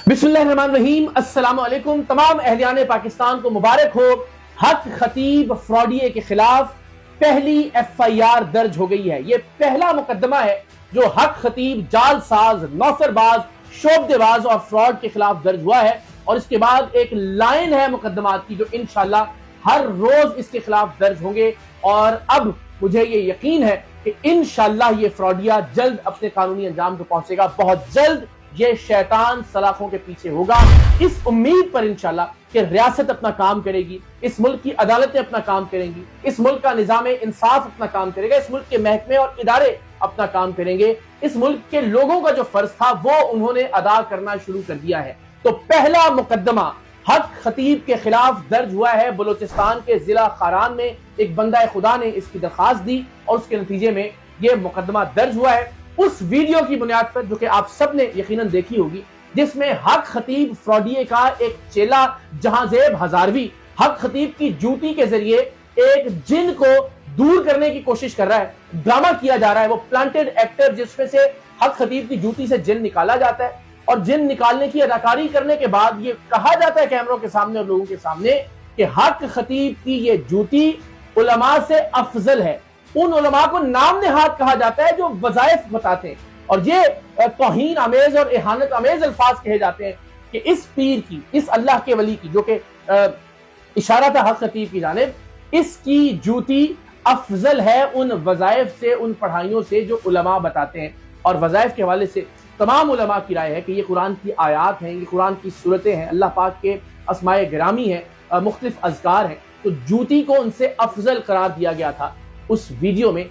बिस्मिल्लाहिर्रहमानिर्रहीम। अस्सलाम वालेकुम। तमाम अहलियान पाकिस्तान को मुबारक हो। हक खतीब फ्रॉडिये के खिलाफ पहली FIR दर्ज हो गई है। ये पहला मुकदमा है जो हक खतीब जालसाज, नौसरबाज, शोबदेबाज और फ्रॉड के खिलाफ दर्ज हुआ है। और इसके बाद एक लाइन है मुकदमात की जो इंशाल्लाह हर रोज इसके खिलाफ दर्ज होंगे। और अब मुझे ये यकीन है कि इंशाल्लाह ये फ्रॉडिया जल्द अपने कानूनी अंजाम को पहुंचेगा। बहुत जल्द ये शैतान सलाखों के पीछे होगा। इस उम्मीद पर इंशाल्लाह कि रियासत अपना काम करेगी, इस मुल्क की अदालतें अपना काम करेंगी, इस मुल्क का निजाम इंसाफ अपना काम करेगा, इस मुल्क के महकमे और इदारे अपना काम करेंगे। इस मुल्क के लोगों का जो फर्ज था वो उन्होंने अदा करना शुरू कर दिया है। तो पहला मुकदमा हक खतीब के खिलाफ दर्ज हुआ है। बलूचिस्तान के जिला खारान में एक बंदा खुदा ने इसकी दरखास्त दी और उसके नतीजे में यह मुकदमा दर्ज हुआ है। उस वीडियो की बुनियाद पर जो कि आप सब ने यकीनन देखी होगी, जिसमें हक खतीब फ्रॉडिये का एक चेला जहांजेब हजारवी हक खतीब की जूती के जरिए एक जिन को दूर करने की कोशिश कर रहा है। ड्रामा किया जा रहा है, वो प्लांटेड एक्टर जिसमें से हक खतीब की जूती से जिन निकाला जाता है और जिन निकालने की अदाकारी करने के बाद ये कहा जाता है कैमरों के सामने और लोगों के सामने कि हक खतीब की ये जूती उलमा से अफजल है। उन उलमा को नाम नेहाद कहा जाता है जो वज़ाइफ बताते हैं और ये तौहीन अमेज और इहानत अमेज अल्फाज कहे जाते हैं कि इस पीर की, इस अल्लाह के वली की, जो कि इशारा था हक खतीब की जानिब, इसकी जूती अफजल है उन वज़ाइफ से, उन पढ़ाइयों से जो उलमा बताते हैं। और वज़ाइफ के हवाले से तमाम उलमा की राय है कि ये कुरान की आयात हैं, ये कुरान की सूरतें हैं, अल्लाह पाक के अस्माए गिरामी हैं, मुख्तलिफ अज़कार हैं। तो जूती को उनसे अफजल करार दिया गया था। उस वीडियो में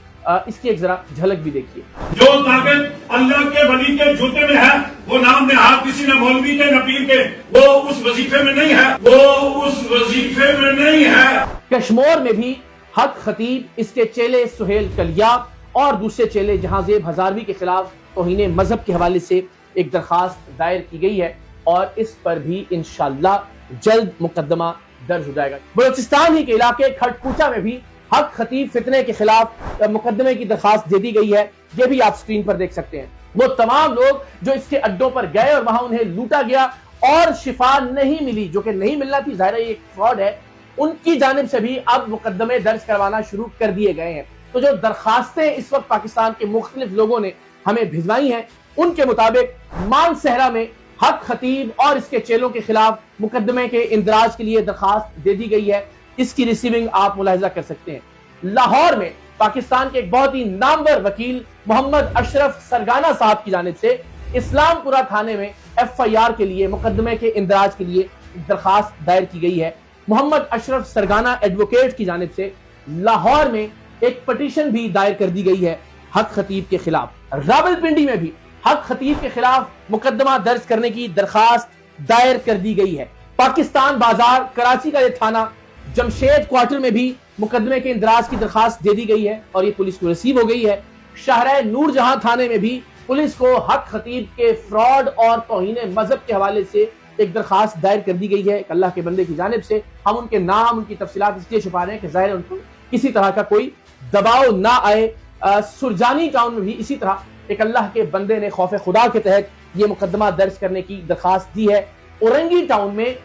इसकी एक जरा झलक भी देखिए। जो ताकत अल्लाह के वली के जूते में है वो नाम नेहाद किसी न मौलवी के न पीर के, वो उस वजीफे में नहीं है, वो उस वजीफे में नहीं है। कश्मीर में भी हक खतीब, इसके चेले सुहेल कलिया और दूसरे चेले जहांजेब हजारवी के खिलाफ तौहीन मजहब के हवाले से एक दरखास्त दायर की गई है और इस पर भी इंशाअल्लाह जल्द मुकदमा दर्ज हो जाएगा। बलूचिस्तान ही के इलाके खटकूचा में भी हक खतीब फितने के खिलाफ मुकदमे की दरखास्त दे दी गई है। ये भी आप स्क्रीन पर देख सकते हैं। वो तमाम लोग जो इसके अड्डों पर गए और वहां उन्हें लूटा गया और शिफा नहीं मिली, जो कि नहीं मिलना थी, जाहिर है ये एक फ्रॉड है, उनकी जानिब से भी अब मुकदमे दर्ज करवाना शुरू कर दिए गए हैं। तो जो दरखास्तें इस वक्त पाकिस्तान के मुख्तलिफ लोगों ने हमें भिजवाई हैं, उनके मुताबिक मानसहरा में हक खतीब और इसके चेलों के खिलाफ मुकदमे के इंदराज के लिए दरखास्त दे दी गई है। इसकी रिसीविंग आप मुलाहिजा कर सकते हैं। लाहौर में पाकिस्तान के एक बहुत ही नामवर वकील मोहम्मद अशरफ सरगाना साहब की जानिब से इस्लामपुरा थाने में FIR के लिए, मुकदमे के इंदराज के लिए दरखास्त दायर की गई है। मोहम्मद अशरफ सरगाना एडवोकेट की जानिब से लाहौर में एक पटिशन भी दायर कर दी गई है हक खतीब के खिलाफ। रावलपिंडी में भी हक खतीब के खिलाफ मुकदमा दर्ज करने की दरखास्त दायर कर दी गई है। पाकिस्तान बाजार कराची का यह थाना जमशेद क्वार्टर में भी मुकदमे के इंदराज की दरखास्त दे दी गई है और ये पुलिस को रिसीव हो गई है। शाहराह नूरजहां थाने में भी पुलिस को हक खतीब के फ्रॉड और तौहीन मजहब के हवाले से एक दरखास्त दायर कर दी गई है एक अल्लाह के बंदे की जानिब से। हम उनके नाम, उनकी तफसीलात इसलिए छुपा रहे हैं कि जाहिर है उनको किसी तरह का कोई दबाव ना आए। सुरजानी टाउन में भी इसी तरह एक अल्लाह के बंदे ने खौफ खुदा के तहत ये मुकदमा दर्ज करने की दरखास्त दी है। औरंगी टाउन में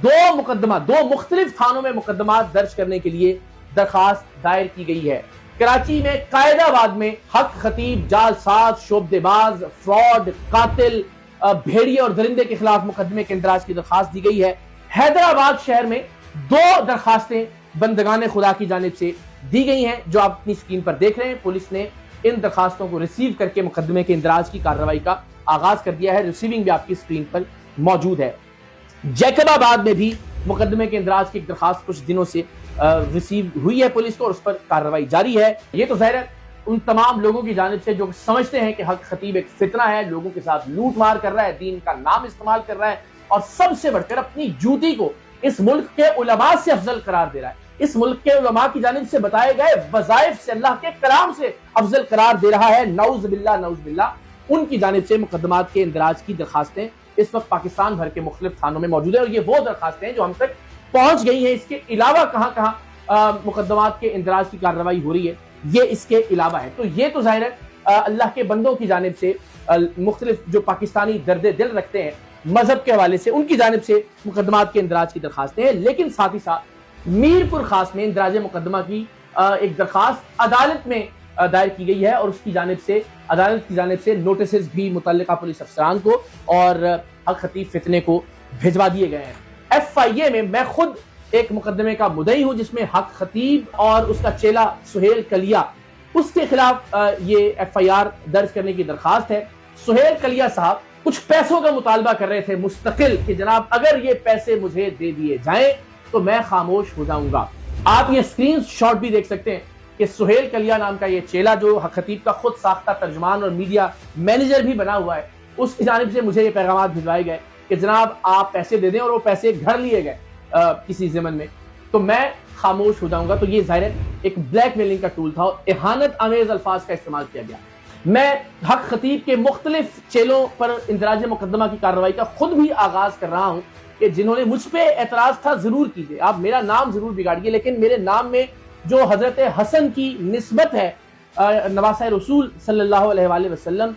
दो मुख्तलिफ थानों में मुकदमा दर्ज करने के लिए दरखास्त दायर की गई है। कराची में कायदाबाद में हक खतीब, जालसाज, शोबदेबाज, फ्रॉड, कातिल, भेड़िए और दरिंदे के खिलाफ मुकदमे के इंदराज की दरखास्त दी गई है। हैदराबाद शहर में 2 दरखास्तें बंदगाने खुदा की जानिब से दी गई हैं जो आप अपनी स्क्रीन पर देख रहे हैं। पुलिस ने इन दरखास्तों को रिसीव करके मुकदमे के इंदराज की कार्रवाई का आगाज कर दिया है। रिसीविंग भी आपकी स्क्रीन पर मौजूद है। जैकबाबाद में भी मुकदमे के इंदराज की एक दरखास्त कुछ दिनों से रिसीव हुई है पुलिस को और उस पर कार्रवाई जारी है। ये तो ज़ाहिर है उन तमाम लोगों की जानिब से जो समझते हैं कि हक खतीब एक फितना है, लोगों के साथ लूट मार कर रहा है, दीन का नाम इस्तेमाल कर रहा है और सबसे बढ़कर अपनी जूती को इस मुल्क के उलमा से अफजल करार दे रहा है। इस मुल्क के उलमा की जानिब से बताए गए वज़ाइफ से, अल्लाह के कलाम से अफजल करार दे रहा है। नऊज़ बिल्लाह उनकी जानिब से मुकदमात के इंदराज की दरखास्तें इस वक्त पाकिस्तान भर के मुख्तलिफ थानों में मौजूद है और ये वो दरखास्तें हैं जो हम तक पहुंच गई हैं। इसके अलावा कहां कहां मुकदमात के इंदराज की कार्रवाई हो रही है, ये इसके अलावा है। तो ये तो जाहिर है अल्लाह के बंदों की जानिब से मुख्तलिफ जो पाकिस्तानी दर्द दिल रखते हैं مذہب کے حوالے سے ان کی جانب سے مقدمات کے اندراج کی درخواستیں ہیں، لیکن ساتھ ہی ساتھ میرپور خاص میں اندراج مقدمہ کی ایک درخواست عدالت میں دائر کی گئی ہے، اور اس کی جانب سے عدالت کی جانب سے نوٹسز بھی متعلقہ پولیس افسران کو اور حق خطیب فتنے کو بھجوا دیے گئے ہیں۔ FIA میں میں خود ایک مقدمے کا مدعی ہوں جس میں حق خطیب اور اس کا چیلا سہیل کلیا، اس کے خلاف یہ FIR درج کرنے کی درخواست ہے۔ سہیل کلیا صاحب کچھ پیسوں کا مطالبہ کر رہے تھے مستقل کہ جناب اگر یہ پیسے مجھے دے دیے جائیں تو میں خاموش ہو جاؤں گا۔ آپ یہ اسکرین شاٹ بھی دیکھ سکتے ہیں کہ سہیل کلیا نام کا یہ چیلا جو حق خطیب کا خود ساختہ ترجمان اور میڈیا مینیجر بھی بنا ہوا ہے، اس کی جانب سے مجھے یہ پیغامات بھجوائے گئے کہ جناب آپ پیسے دے دیں، اور وہ پیسے گھر لیے گئے کسی ضمن میں، تو میں خاموش ہو جاؤں گا۔ تو یہ ظاہر ہے ایک بلیک میلنگ کا ٹول تھا اور اہانت آمیز الفاظ کا استعمال کیا گیا۔ میں حق خطیب کے مختلف چیلوں پر اندراج مقدمہ کی کارروائی کا خود بھی آغاز کر رہا ہوں کہ جنہوں نے مجھ پہ اعتراض تھا ضرور کیجیے، آپ میرا نام ضرور بگاڑیے، لیکن میرے نام میں جو حضرت حسن کی نسبت ہے نواسہ رسول صلی اللہ علیہ وآلہ وسلم،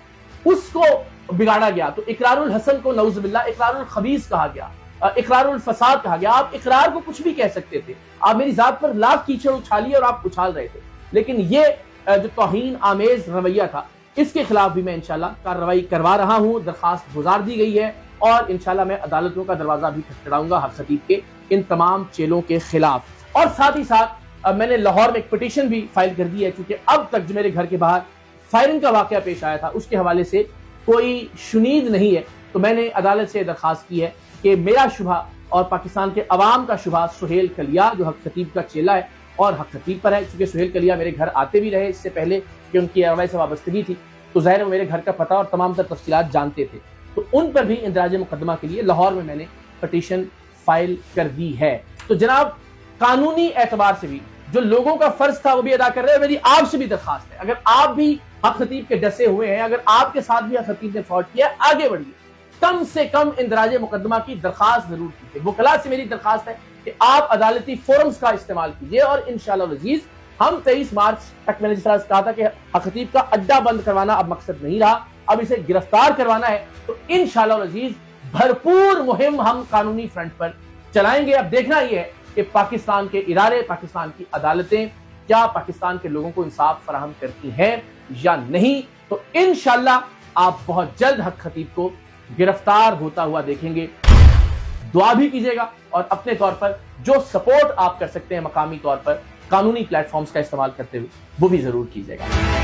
اس کو بگاڑا گیا۔ تو اقرار الحسن کو نعوذ باللہ اقرار الخبیث کہا گیا، اقرار الفساد کہا گیا۔ آپ اقرار کو کچھ بھی کہہ سکتے تھے، آپ میری ذات پر لاکھ کیچڑ اچھالیے اور آپ اچھال رہے تھے، لیکن یہ جو توہین آمیز رویہ تھا اس کے خلاف بھی میں انشاءاللہ کارروائی کروا رہا ہوں۔ درخواست گزار دی گئی ہے اور انشاءاللہ میں عدالتوں کا دروازہ بھی کھٹکھٹاؤں گا حق خطیب کے ان تمام چیلوں کے خلاف۔ اور ساتھ ہی ساتھ میں نے لاہور میں ایک پٹیشن بھی فائل کر دی ہے، چونکہ اب تک جو میرے گھر کے باہر فائرنگ کا واقعہ پیش آیا تھا اس کے حوالے سے کوئی شنید نہیں ہے، تو میں نے عدالت سے درخواست کی ہے کہ میرا شبہ اور پاکستان کے عوام کا شبہ سہیل کلیا جو حق خطیب کا چیلا ہے اور حق خطیب پر ہے، چونکہ سہیل کلیا میرے گھر آتے بھی رہے اس سے پہلے کہ ان کی عوام سے وابستگی تھی، تو ظاہر ہے وہ میرے گھر کا پتہ اور تمام تر تفصیلات جانتے تھے، تو ان پر بھی اندراج مقدمہ کے لیے لاہور میں نے پٹیشن فائل کر دی ہے۔ تو جناب قانونی اعتبار سے بھی جو لوگوں کا فرض تھا وہ بھی ادا کر رہے ہیں، میری آپ سے بھی درخواست ہے اگر آپ بھی حق خطیب کے ڈسے ہوئے ہیں، اگر آپ کے ساتھ بھی حق خطیب نے فراڈ کیا ہے، آگے بڑھیے، کم سے کم اندراج مقدمہ کی درخواست ضرور کیجیے۔ وکلاء سے میری درخواست ہے کہ آپ عدالتی فورمز کا استعمال کیجیے، اور انشاءاللہ العزیز ہم 23 مارچ تک میں نے جس طرح کہا تھا کہ حق خطیب کا اڈا بند کروانا اب مقصد نہیں رہا، اب اسے گرفتار کروانا ہے، تو انشاءاللہ العزیز بھرپور مہم ہم قانونی فرنٹ پر چلائیں گے۔ اب دیکھنا یہ ہے کہ پاکستان کے ادارے، پاکستان کی عدالتیں کیا پاکستان کے لوگوں کو انصاف فراہم کرتی ہیں یا نہیں، تو انشاءاللہ آپ بہت جلد حق خطیب کو گرفتار ہوتا ہوا دیکھیں گے۔ دعا بھی کیجیے گا اور اپنے طور پر جو سپورٹ آپ کر سکتے ہیں مقامی طور پر قانونی پلیٹ فارمز کا استعمال کرتے ہوئے وہ بھی ضرور کیجیے گا۔